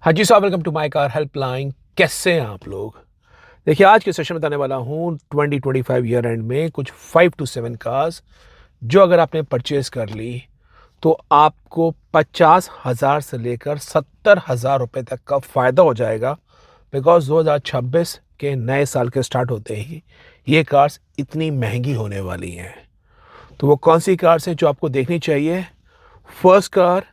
हाँ जी साहब, welcome to my car helpline. कैसे हैं आप लोग? देखिए, आज के सेशन में बताने वाला हूँ 2025 ईयर एंड में कुछ 5 to 7 कार्स जो अगर आपने परचेज कर ली तो आपको 50,000 से लेकर 70,000 रुपये तक का फ़ायदा हो जाएगा। बिकॉज 2026 के नए साल के स्टार्ट होते ही ये कार्स इतनी महंगी होने वाली हैं। तो वो कौन सी कार्स हैं जो आपको देखनी चाहिए? First car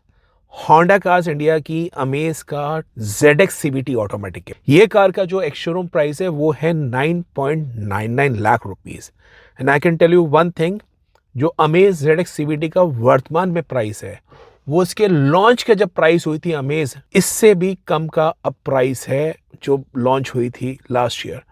Honda cars India की Amaze car ZX CVT automatic है। ये कार का जो एक्स शोरूम प्राइस है वो है 9.99 lakh rupees. And I can tell you one thing, जो अमेज ZX CVT का वर्तमान में प्राइस है वो इसके लॉन्च के जब प्राइस हुई थी अमेज, इससे भी कम का अब प्राइस है जो लॉन्च हुई थी लास्ट ईयर।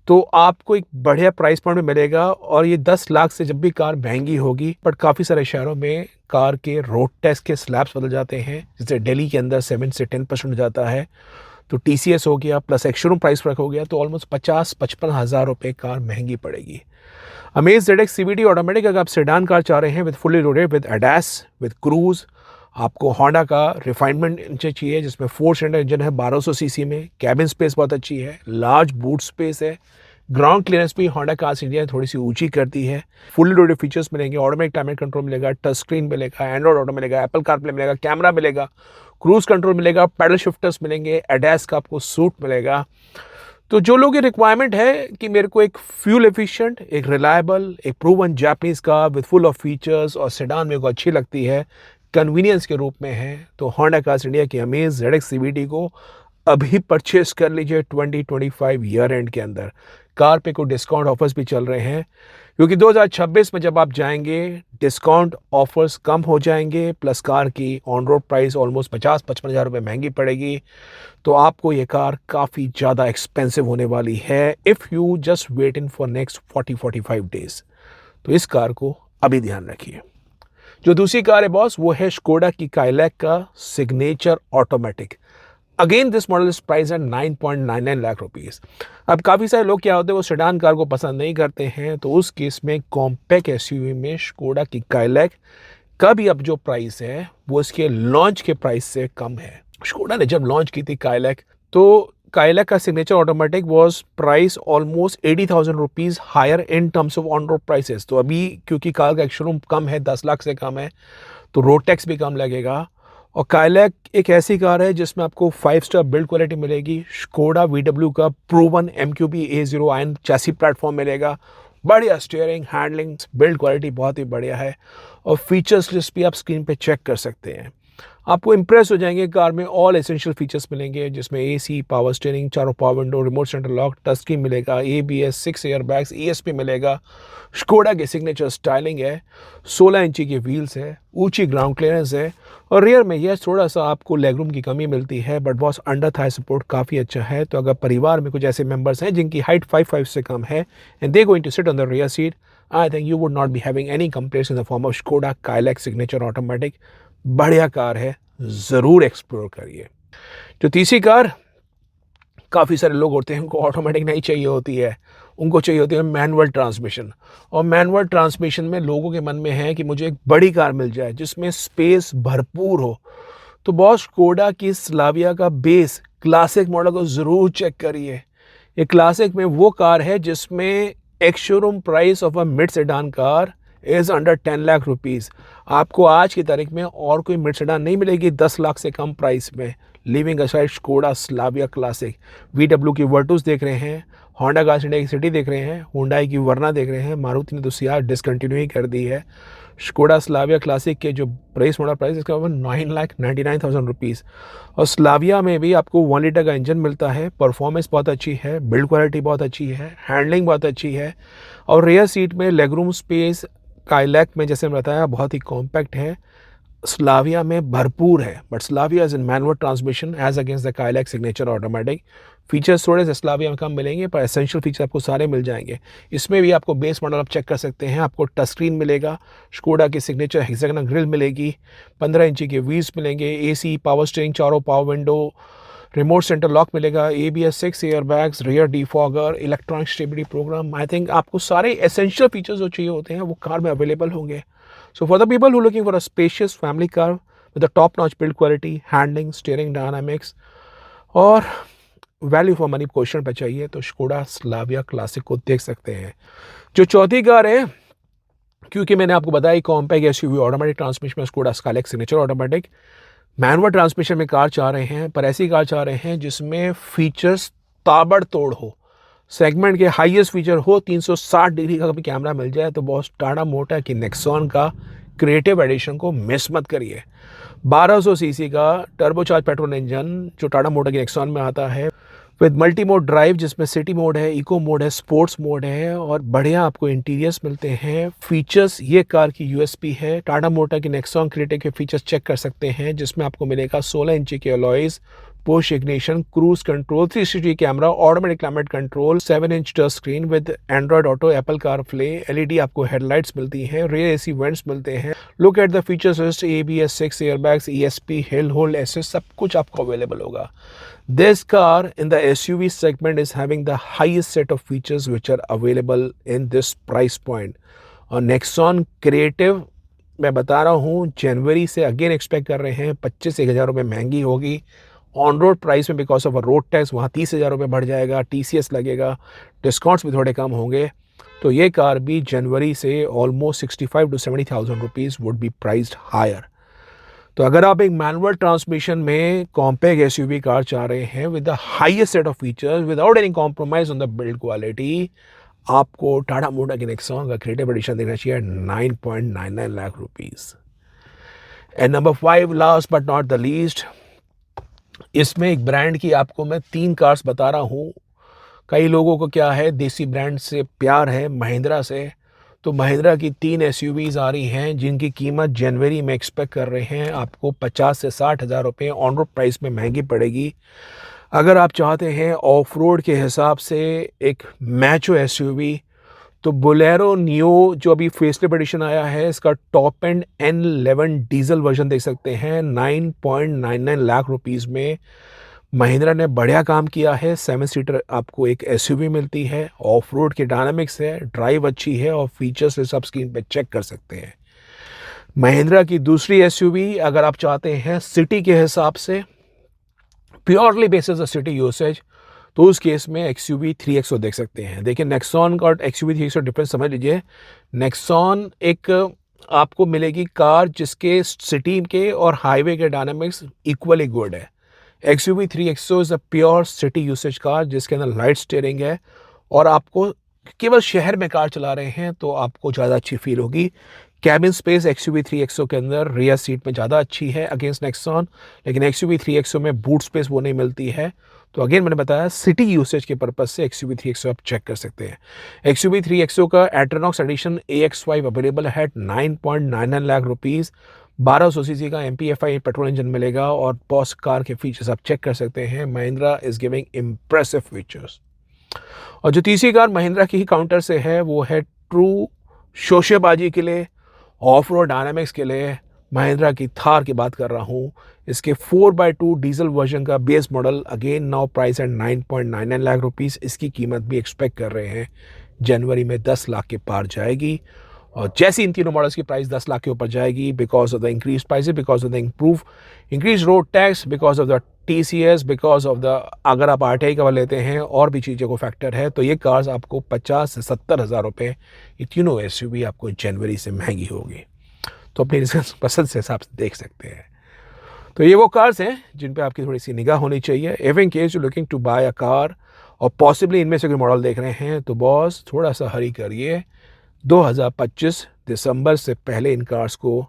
तो आपको एक बढ़िया प्राइस पॉइंट में मिलेगा। और ये 10 लाख से जब भी कार महंगी होगी, बट काफ़ी सारे शहरों में कार के रोड टैक्स के स्लैब्स बदल जाते हैं। जैसे दिल्ली के अंदर 7 से 10% हो जाता है। तो TCS हो गया प्लस एक्स-शोरूम प्राइस फर्क हो गया, तो ऑलमोस्ट 50-55 हज़ार रुपये कार महंगी पड़ेगी। अमेज ZX CVT ऑटोमेटिक अगर आप सेडान कार चाह रहे हैं with fully loaded with ADAS with cruise, आपको होंडा का रिफाइनमेंट इंजन चाहिए जिसमें 4 सिलेंडर इंजन है 1200 सीसी में, कैबिन स्पेस बहुत अच्छी है, लार्ज बूट स्पेस है, ग्राउंड क्लियरेंस भी होंडा कार्स इंडिया ने थोड़ी सी ऊंची कर दी है। फुल्ली लोडेड फीचर्स मिलेंगे, ऑटोमेटिक क्लाइमेट कंट्रोल मिलेगा, टच स्क्रीन मिलेगा, एंड्रॉइड ऑटो मिलेगा, एप्पल कारप्ले मिलेगा, कैमरा मिलेगा, क्रूज कंट्रोल मिलेगा, पैडल शिफ्टर्स मिलेंगे, एडैस का आपको सूट मिलेगा। तो जो लोग ये रिक्वायरमेंट है कि मेरे को एक फ्यूल एफिशिएंट, एक रिलायबल, एक proven Japanese car with full of features और सेडान मेरे को अच्छी लगती है, कन्वीनियंस के रूप में है, तो होंडा कार्स इंडिया की अमेज ZX CVT को अभी परचेस कर लीजिए 2025 ईयर एंड के अंदर। कार पे कोई डिस्काउंट ऑफर्स भी चल रहे हैं क्योंकि 2026 में जब आप जाएंगे डिस्काउंट ऑफर्स कम हो जाएंगे, प्लस कार की ऑन रोड प्राइस ऑलमोस्ट 50-55 हज़ार रुपये महंगी पड़ेगी। तो आपको ये कार काफ़ी ज़्यादा एक्सपेंसिव होने वाली है if you just wait in for next 40-45 days. तो इस कार को अभी ध्यान रखिए। जो दूसरी कार है बॉस, वो है स्कोडा की काइलैक का signature automatic. Again this model is price at 9.99 lakh rupees. अब काफ़ी सारे लोग क्या होते हैं वो सेडान कार को पसंद नहीं करते हैं, तो उस केस में कॉम्पैक्ट एसयूवी में स्कोडा की काइलैक का भी अब जो प्राइस है वो इसके लॉन्च के प्राइस से कम है। स्कोडा ने जब लॉन्च की थी काइलैक, तो काइलैक का signature automatic was price almost 80,000 rupees higher in terms of on road prices. तो अभी क्योंकि कार का एक्स-शोरूम कम है, 10 लाख से कम है, तो रोड टैक्स भी कम लगेगा। और काइलैक एक ऐसी कार है जिसमें आपको 5 स्टार बिल्ड क्वालिटी मिलेगी, स्कोडा VW का proven MQB A0 ion chassis platform मिलेगा, बढ़िया स्टीयरिंग, हैंडलिंग, बिल्ड क्वालिटी बहुत ही बढ़िया है। और फीचर्स लिस्ट भी आप स्क्रीन पे चेक कर सकते हैं। आपको इंप्रेस हो जाएंगे। कार में ऑल एसेंशियल फीचर्स मिलेंगे जिसमें AC, पावर स्टीयरिंग, चारों power window, remote centre lock, touch screen मिलेगा, ABS, 6 एयर बैग्स, ESP मिलेगा। स्कोडा की सिग्नेचर स्टाइलिंग है, 16 इंची की व्हील्स है, ऊंची ग्राउंड क्लियरेंस है। और रियर में यह थोड़ा सा आपको लेगरूम की कमी मिलती है, but boss under Thai support काफ़ी अच्छा है। तो अगर परिवार में कुछ ऐसे मेंबर्स हैं जिनकी हाइट 5'5" से कम है and they going to sit on the rear seat, I think you would not be having any complaints in the form of Skoda Kylaq signature automatic. बढ़िया कार है, ज़रूर एक्सप्लोर करिए। जो तीसरी कार, काफ़ी सारे लोग होते हैं उनको ऑटोमेटिक नहीं चाहिए होती है, उनको चाहिए होती है मैनुअल ट्रांसमिशन। और मैनुअल ट्रांसमिशन में लोगों के मन में है कि मुझे एक बड़ी कार मिल जाए जिसमें स्पेस भरपूर हो। तो बॉस स्कोडा की स्लाविया का बेस क्लासिक मॉडल को ज़रूर चेक करिए। ये क्लासिक में वो कार है जिसमें ex showroom price of a mid sedan car is under 10 lakh rupees. आपको आज की तारीख में और कोई मिड सेडान नहीं मिलेगी 10 लाख से कम प्राइस में। Living aside Skoda Slavia classic, VW की वर्टूस देख रहे हैं, होंडा कार्स इंडिया की सिटी देख रहे हैं, हुंडई की वरना देख रहे हैं, मारुति ने तो सियाज डिसकंटिन्यू ही कर दी है। स्कोडा स्लाविया क्लासिक के जो प्राइस मॉडल प्राइस इसका 9,99,000 रुपीज़। और स्लाविया में भी आपको 1 लीटर का इंजन मिलता है, परफॉर्मेंस बहुत अच्छी है, बिल्ड क्वालिटी बहुत अच्छी है, हैंडलिंग बहुत अच्छी है। और रेयर सीट में लेगरूम स्पेस काइलैक में जैसे मैंने बताया बहुत ही कॉम्पैक्ट है, स्लाविया में भरपूर है। But Slavia is in manual transmission as against the Kylaq signature automatic. Features थोड़े से स्लाविया में कम मिलेंगे पर एसेंशियल फीचर आपको सारे मिल जाएंगे। इसमें भी आपको बेस मॉडल आप चेक कर सकते हैं, आपको टच स्क्रीन मिलेगा, स्कोडा की सिग्नेचर हेक्सागोनल ग्रिल मिलेगी, 15 इंची के व्हील्स मिलेंगे, AC, पावर स्टीयरिंग, चारों power window, remote centre lock मिलेगा, ABS, 6 air bags, rear defogger, electronic stability program. I think आपको सारे एसेंशियल फीचर्स जो चाहिए होते हैं वो कार में अवेलेबल होंगे। So for the people who are looking for a spacious family car with a top-notch build quality, handling, steering dynamics, और वैल्यू फॉर मनी क्वेश्चन पे चाहिए तो स्कोडा स्लाविया क्लासिक को देख सकते हैं। जो चौथी कार है, क्योंकि मैंने आपको बताया कॉम्पैक्ट एसयूवी ऑटोमेटिक ट्रांसमिशन में Skoda Kylaq signature automatic, manual transmission में कार चाह रहे हैं, पर ऐसी कार चाह रहे हैं जिसमें फीचर्स ताबड़तोड़ हो, सेगमेंट के हाईएस्ट फीचर हो, 360 डिग्री का कभी कैमरा मिल जाए तो बॉस टाटा मोटर की नेक्सॉन का क्रिएटिव एडिशन को मिस मत करिए। 1200 सीसी का टर्बोचार्ज पेट्रोल इंजन जो टाटा मोटर की नेक्सॉन में आता है, विद मल्टी मोड ड्राइव जिसमें सिटी मोड है, इको मोड है, स्पोर्ट्स मोड है और बढ़िया आपको इंटीरियर्स मिलते हैं। फीचर्स ये कार की यूएसपी है। टाटा मोटर की नेक्सॉन क्रिएटिव के फीचर्स चेक कर सकते हैं, जिसमें आपको मिलेगा 16 इंची के alloys, push ignition, cruise control, 360 camera, automatic climate control, 7 inch touch screen with Android auto, Apple CarPlay, LED आपको हेडलाइट्स मिलती हैं, रियर एसी वेंट्स मिलते हैं। Look at the features list, ABS 6 airbags, ESP, hill hold assist, सब कुछ आपको available होगा। This car in the SUV segment is having the highest set of features which are available in this price point. और Nexon Creative मैं बता रहा हूँ जनवरी से अगेन एक्सपेक्ट कर रहे हैं 25,000 रुपये महंगी होगी ऑन रोड प्राइस में, बिकॉज ऑफ रोड टैक्स वहाँ 30,000 रुपये बढ़ जाएगा, TCS लगेगा, डिस्काउंट्स भी थोड़े कम होंगे। तो ये कार भी जनवरी से almost 65,000 to 70,000 rupees would be priced higher. तो अगर आप एक मैनुअल ट्रांसमिशन में कॉम्पैक्ट एसयूवी कार चाह रहे हैं with the highest set of features without any compromise on the build quality, आपको टाटा मोटर की नेक्सॉन का क्रिएटिव एडिशन देखना चाहिए 9.99 lakh rupees. And number 5 last but not the least, इसमें एक ब्रांड की आपको मैं 3 कार्स बता रहा हूँ। कई लोगों को क्या है, देसी ब्रांड से प्यार है, महिंद्रा से। तो महिंद्रा की 3 एसयूवीज आ रही हैं जिनकी कीमत जनवरी में एक्सपेक्ट कर रहे हैं आपको 50 से 60,000 रुपये ऑन रोड प्राइस में महंगी पड़ेगी। अगर आप चाहते हैं ऑफ रोड के हिसाब से एक मैचो एसयूवी, तो बोलेरो नियो जो अभी फेसलिफ्ट एडिशन आया है, इसका top and N11 diesel version देख सकते हैं 9.99 लाख रुपीज़ में। महिंद्रा ने बढ़िया काम किया है, 7 सीटर आपको एक एसयूवी मिलती है, ऑफ रोड के डायनामिक्स है, ड्राइव अच्छी है और फीचर्स सब स्क्रीन पे चेक कर सकते हैं। महिंद्रा की दूसरी एसयूवी अगर आप चाहते हैं सिटी के हिसाब से purely basis of city usage, तो उस केस में XUV 3XO देख सकते हैं। देखिए नेक्सॉन और XUV 3XO डिफरेंस समझ लीजिए। नेक्सॉन एक आपको मिलेगी कार जिसके सिटी के और हाईवे के डायनामिक्स इक्वली गुड है। XUV 3XO is a pure city usage car जिसके अंदर लाइट स्टीयरिंग है और आपको केवल शहर में कार चला रहे हैं तो आपको ज़्यादा अच्छी फील होगी। कैबिन स्पेस XUV 3XO के अंदर रियर सीट में ज़्यादा अच्छी है अगेंस्ट नेक्सॉन, लेकिन XUV 3XO में बूट स्पेस वो नहीं मिलती है। तो अगेन मैंने बताया सिटी यूसेज के पर्पज से XUV 3XO आप चेक कर सकते हैं। XUV 3XO का एट्रोनॉक्स एडिशन AX5 अवेलेबल है 9.99 लाख रुपीज़। 1200 सीसी का MPFI पेट्रोल इंजन मिलेगा और बॉस कार के फीचर्स आप चेक कर सकते हैं। Mahindra is giving impressive features. और जो तीसरी कार महिंद्रा की ही काउंटर से है वो है ट्रू शोशेबाजी के लिए, ऑफ रोड डायनामिक्स के लिए महिंद्रा की थार की बात कर रहा हूँ। इसके 4x2 डीजल वर्जन का base model again now price at 9.99 lakh rupees. इसकी कीमत भी एक्सपेक्ट कर रहे हैं जनवरी में 10 लाख के पार जाएगी। और जैसे इन तीनों मॉडल्स की प्राइस 10 लाख के ऊपर जाएगी, because of the increase prices, because of the increase road tax, because of the TCS, because of the अगर आप RTI का लेते हैं और भी चीज़ों को फैक्टर है, तो ये कार्स आपको 50 से 70,000 रुपये ये तीनों SUV आपको जनवरी से महंगी होगी। तो अपनी पसंद से हिसाब से देख सकते हैं। तो ये वो कार्स हैं जिन पे आपकी थोड़ी सी निगाह होनी चाहिए। If in case you looking to buy a car और पॉसिबली इनमें से कोई मॉडल देख रहे हैं तो बॉस थोड़ा सा हरी करिए। 2025 दिसंबर से पहले इन कार्स को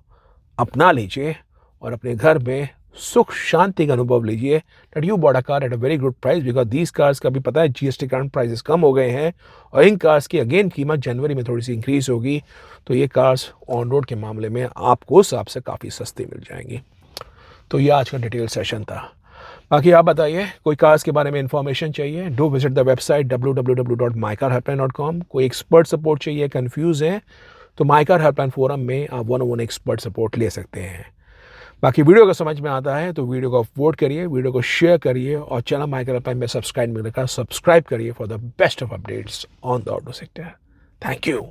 अपना लीजिए और अपने घर में सुख शांति का अनुभव लीजिए। That you bought a car at a very good price, because these cars का भी पता है GST कारण प्राइसेस कम हो गए हैं और इन कार्स की अगेन कीमत जनवरी में थोड़ी सी इंक्रीज होगी। तो ये कार्स ऑन रोड के मामले में आपको उस हिसाब से काफ़ी सस्ती मिल जाएंगी। तो ये आज का डिटेल सेशन था। बाकी आप बताइए, कोई कार्स के बारे में इंफॉर्मेशन चाहिए, do visit the website www.mycarhelpline.com। कोई एक्सपर्ट सपोर्ट चाहिए, कंफ्यूज हैं, तो माई कार हेल्पलाइन फोरम में आप 1-on-1 एक्सपर्ट सपोर्ट ले सकते हैं। बाकी वीडियो को समझ में आता है तो वीडियो को वोट करिए, वीडियो को शेयर करिए और चैनल माई कार हेल्पलाइन में सब्सक्राइब करिए for the best of updates on the auto sector. Thank you.